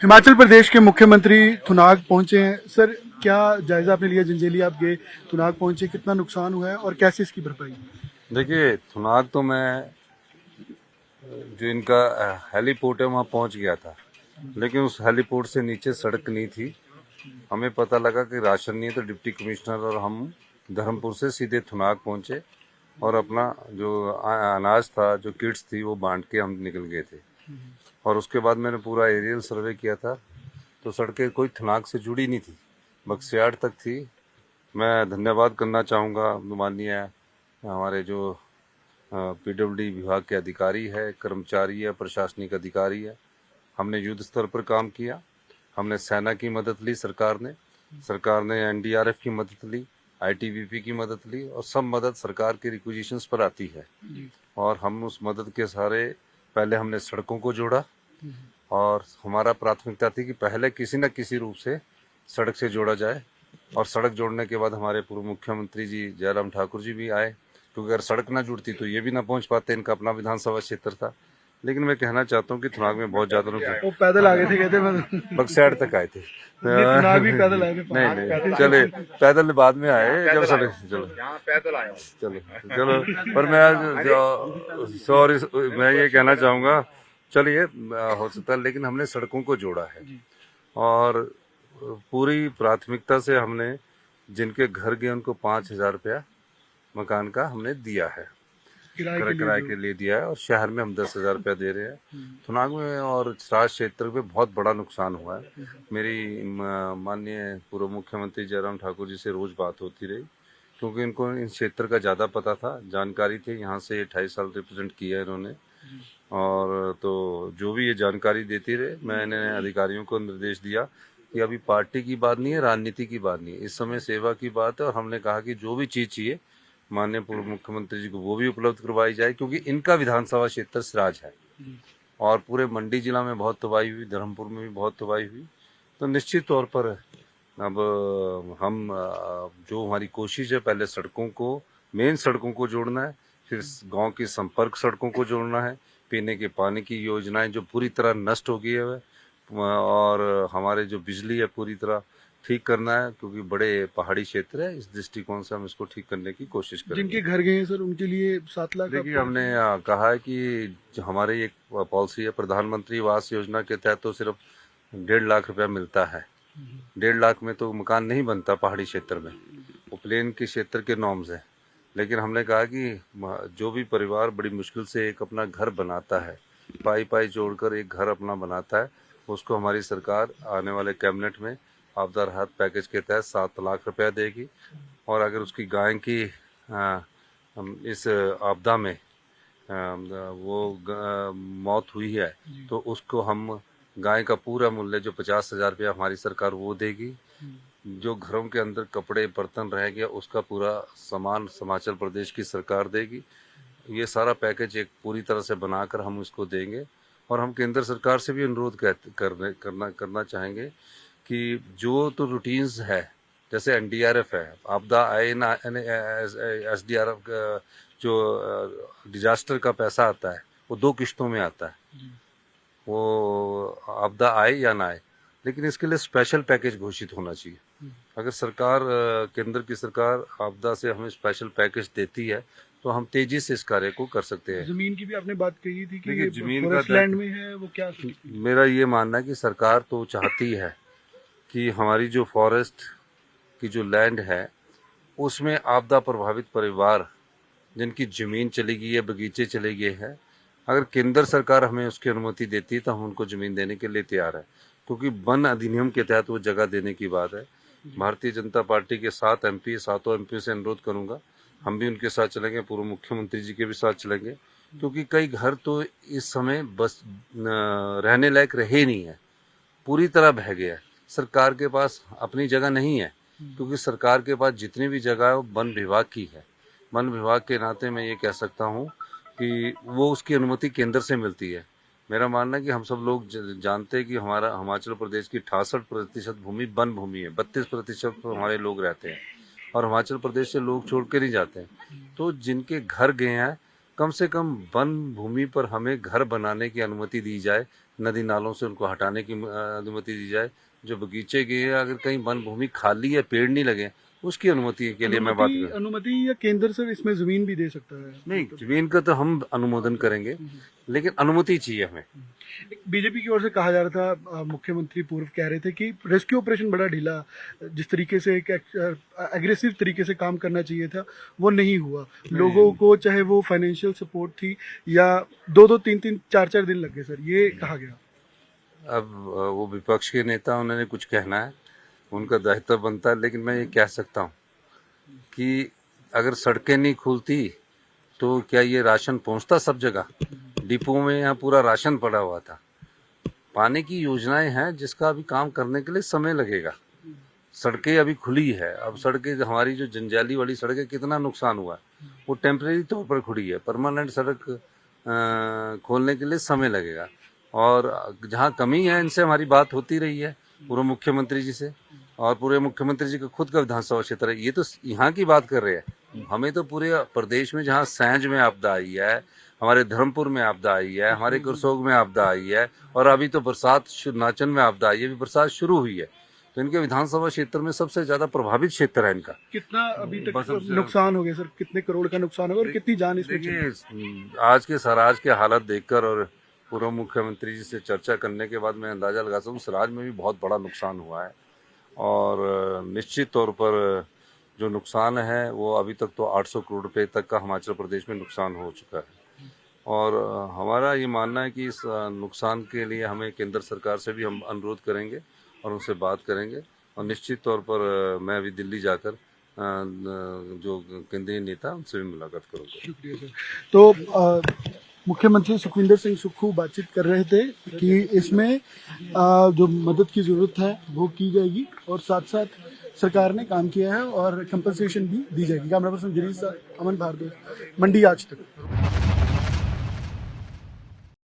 हिमाचल प्रदेश के मुख्यमंत्री थुनाग पहुंचे हैं। सर, क्या जायजा आपने लिया? जंजेली आप गए, थुनाग पहुंचे, कितना नुकसान हुआ है और कैसे इसकी भरपाई? देखिए, थुनाग तो मैं जो इनका हेलीपोर्ट है वहाँ पहुँच गया था, लेकिन उस हेलीपोर्ट से नीचे सड़क नहीं थी। हमें पता लगा कि राशन नहीं है, तो डिप्टी कमिश्नर और हम धर्मपुर से सीधे थुनाग पहुँचे और अपना जो अनाज था, जो किट्स थी, वो बांट के हम निकल गए थे। और उसके बाद मैंने पूरा एरियल सर्वे किया था, तो सड़कें कोई थुनाग से जुड़ी नहीं थी, बक्सियाड़ तक थी। मैं धन्यवाद करना चाहूँगा माननीय हमारे जो पीडब्ल्यूडी विभाग के अधिकारी है, कर्मचारी है, प्रशासनिक अधिकारी है। हमने युद्ध स्तर पर काम किया, हमने सेना की मदद ली, सरकार ने एनडीआरएफ की मदद ली, आईटीबीपी की मदद ली, और सब मदद सरकार की रिक्विजिशंस पर आती है। और हम उस मदद के सहारे पहले हमने सड़कों को जोड़ा, और हमारा प्राथमिकता थी कि पहले किसी न किसी रूप से सड़क से जोड़ा जाए। और सड़क जोड़ने के बाद हमारे पूर्व मुख्यमंत्री जी जयराम ठाकुर जी भी आए, क्योंकि अगर सड़क ना जुड़ती तो ये भी ना पहुंच पाते, इनका अपना विधानसभा क्षेत्र था। लेकिन मैं कहना चाहता हूँ कि थुनाग में बहुत ज्यादा नुकसान। वो पैदल आ गए थे, कहते मैं बक्सैड़ तक आए थे। थुनाग भी पैदल आए थे। नहीं, चले पैदल बाद में आए जब सड़क। चलो पैदल आया। चलो चलो, पर मैं आज सॉरी, मैं ये कहना चाहूँगा, चलिए हो सकता है, लेकिन हमने सड़कों को जोड़ा है। और पूरी प्राथमिकता से हमने जिनके घर गए उनको 5,000 रुपया मकान का हमने दिया है, किराए के लिए दिया है। और शहर में हम 10,000 रुपया दे रहे हैं। थुनाग में और राज क्षेत्र में बहुत बड़ा नुकसान हुआ है। मेरी माननीय पूर्व मुख्यमंत्री जयराम ठाकुर जी से रोज बात होती रही, क्योंकि इनको इन क्षेत्र का ज़्यादा पता था, जानकारी थी। यहाँ से 28 साल रिप्रेजेंट किया है इन्होंने, और तो जो भी ये जानकारी देती रहे, मैंने अधिकारियों को निर्देश दिया कि अभी पार्टी की बात नहीं है, राजनीति की बात नहीं है, इस समय सेवा की बात है। और हमने कहा कि जो भी चीज़ चाहिए माननीय पूर्व मुख्यमंत्री जी को वो भी उपलब्ध करवाई जाए, क्योंकि इनका विधानसभा क्षेत्र सिराज है। और पूरे मंडी जिला में बहुत तबाही हुई, धर्मपुर में भी बहुत तबाही हुई। तो निश्चित तौर पर अब हम जो हमारी कोशिश है, पहले सड़कों को, मेन सड़कों को जोड़ना है, फिर गांव की संपर्क सड़कों को जोड़ना है, पीने के पानी की योजनाएं जो पूरी तरह नष्ट हो गई है, और हमारे जो बिजली है पूरी तरह ठीक करना है, क्योंकि बड़े पहाड़ी क्षेत्र है। इस दृष्टिकोण से हम इसको ठीक करने की कोशिश करेंगे। जिनके घर गए हैं सर, उनके लिए 7 लाख। देखिए, हमने कहा है कि जो हमारी एक पॉलिसी है, प्रधानमंत्री आवास योजना के तहत तो सिर्फ 1.5 लाख रुपया मिलता है। 1.5 लाख में तो मकान नहीं बनता पहाड़ी क्षेत्र में, वो प्लेन के क्षेत्र के नॉर्म्स है। लेकिन हमने कहा कि जो भी परिवार बड़ी मुश्किल से एक अपना घर बनाता है, पाई पाई जोड़कर एक घर अपना बनाता है, उसको हमारी सरकार आने वाले कैबिनेट में आपदा राहत पैकेज के तहत 7 लाख रुपया देगी। और अगर उसकी गाय की इस आपदा में मौत हुई है, तो उसको हम गाय का पूरा मूल्य जो 50,000 रुपया हमारी सरकार वो देगी। जो घरों के अंदर कपड़े बर्तन रह गया, उसका पूरा सामान हिमाचल प्रदेश की सरकार देगी। ये सारा पैकेज एक पूरी तरह से बनाकर हम इसको देंगे। और हम केंद्र सरकार से भी अनुरोध करना चाहेंगे कि जो तो रूटीन्स है, जैसे एनडीआरएफ है, आपदा आए ना, एसडीआरएफ जो डिजास्टर का पैसा आता है वो 2 किश्तों में आता है, वो आपदा आए या ना आए, लेकिन इसके लिए स्पेशल पैकेज घोषित होना चाहिए। अगर सरकार, केंद्र की सरकार आपदा से हमें स्पेशल पैकेज देती है, तो हम तेजी से इस कार्य को कर सकते हैं। जमीन की भी आपने बात कही थी कि देखिए, जमीन फॉरेस्ट लैंड में है, वो क्या? मेरा ये मानना है कि सरकार तो चाहती है कि हमारी जो फॉरेस्ट की जो लैंड है, उसमें आपदा प्रभावित परिवार जिनकी जमीन चली गई है, बगीचे चले गए हैं, अगर केंद्र सरकार हमें उसकी अनुमति देती है तो हम उनको जमीन देने के लिए तैयार है, क्योंकि वन अधिनियम के तहत वो जगह देने की बात है। भारतीय जनता पार्टी के 7 एमपी, 7 एमपी से अनुरोध करूंगा, हम भी उनके साथ चलेंगे, पूर्व मुख्यमंत्री जी के भी साथ चलेंगे, क्योंकि कई घर तो इस समय बस रहने लायक रहे नहीं है, पूरी तरह बह गया है। सरकार के पास अपनी जगह नहीं है, क्योंकि सरकार के पास जितनी भी जगह है वो वन विभाग की है। वन विभाग के नाते मैं ये कह सकता हूँ कि वो उसकी अनुमति केंद्र से मिलती है। मेरा मानना है कि हम सब लोग जानते हैं कि हमारा हिमाचल प्रदेश की 68% भूमि वन भूमि है, 32% हमारे लोग रहते हैं, और हिमाचल प्रदेश से लोग छोड़ के नहीं जाते हैं। तो जिनके घर गए हैं, कम से कम वन भूमि पर हमें घर बनाने की अनुमति दी जाए, नदी नालों से उनको हटाने की अनुमति दी जाए। जो बगीचे के अगर कहीं वन भूमि खाली है, पेड़ नहीं लगे, उसकी अनुमति के लिए मैं बात कर अनुमति या केंद्र सर इसमें जमीन भी दे सकता है? नहीं, जमीन का तो हम अनुमोदन करेंगे, लेकिन अनुमति चाहिए हमें। बीजेपी की ओर से कहा जा रहा था, मुख्यमंत्री पूर्व कह रहे थे कि रेस्क्यू ऑपरेशन बड़ा ढीला, जिस तरीके से एक एग्रेसिव तरीके से काम करना चाहिए था वो नहीं हुआ। लोगों को चाहे वो फाइनेंशियल सपोर्ट थी या 2-2, 3-3, 4-4 दिन लगे सर, ये कहा गया। अब वो विपक्ष के नेता, उन्होंने कुछ कहना है, उनका दायित्व बनता है, लेकिन मैं ये कह सकता हूँ कि अगर सड़कें नहीं खुलती तो क्या ये राशन पहुंचता सब जगह? डिपो में यहाँ पूरा राशन पड़ा हुआ था। पानी की योजनाएं हैं जिसका अभी काम करने के लिए समय लगेगा। सड़कें अभी खुली है, अब सड़कें हमारी जो जंजाली वाली सड़कें कितना नुकसान हुआ है, वो टेम्परेरी तौर पर खुली है। परमानेंट सड़क खोलने के लिए समय लगेगा। और जहाँ कमी है, इनसे हमारी बात होती रही है पूर्व मुख्यमंत्री जी से, और पूरे मुख्यमंत्री जी का खुद का विधानसभा क्षेत्र है। ये तो यहाँ की बात कर रहे हैं, हमें तो पूरे प्रदेश में जहाँ सैंज में आपदा आई है, हमारे धर्मपुर में आपदा आई है, हमारे करसोग में आपदा आई है, और अभी तो बरसात नाचन में आपदा आई है, अभी बरसात शुरू हुई है। तो इनके विधानसभा क्षेत्र में सबसे ज्यादा प्रभावित क्षेत्र है इनका। कितना अभी तक नुकसान हो गया सर? कितने करोड़ का नुकसान होगा और कितनी जान इसमें? देखिए, आज के सराज के हालत देखकर और पूर्व मुख्यमंत्री जी से चर्चा करने के बाद मैं अंदाजा लगा सकता हूँ सराज में भी बहुत बड़ा नुकसान हुआ है। और निश्चित तौर पर जो नुकसान है वो अभी तक तो 800 करोड़ रुपए तक का हिमाचल प्रदेश में नुकसान हो चुका है। और हमारा ये मानना है कि इस नुकसान के लिए हमें केंद्र सरकार से भी हम अनुरोध करेंगे और उनसे बात करेंगे। और निश्चित तौर पर मैं अभी दिल्ली जाकर जो केंद्रीय नेता उनसे भी मुलाकात करूँगा। शुक्रिया सर। तो मुख्यमंत्री सुखविंदर सिंह सुक्खू बातचीत कर रहे थे कि इसमें जो मदद की जरूरत है वो की जाएगी और साथ साथ सरकार ने काम किया है और कंपनसेशन भी दी जाएगी। कैमरा पर्सन गिरीश, अमन भारद्वाज, मंडी आज तक।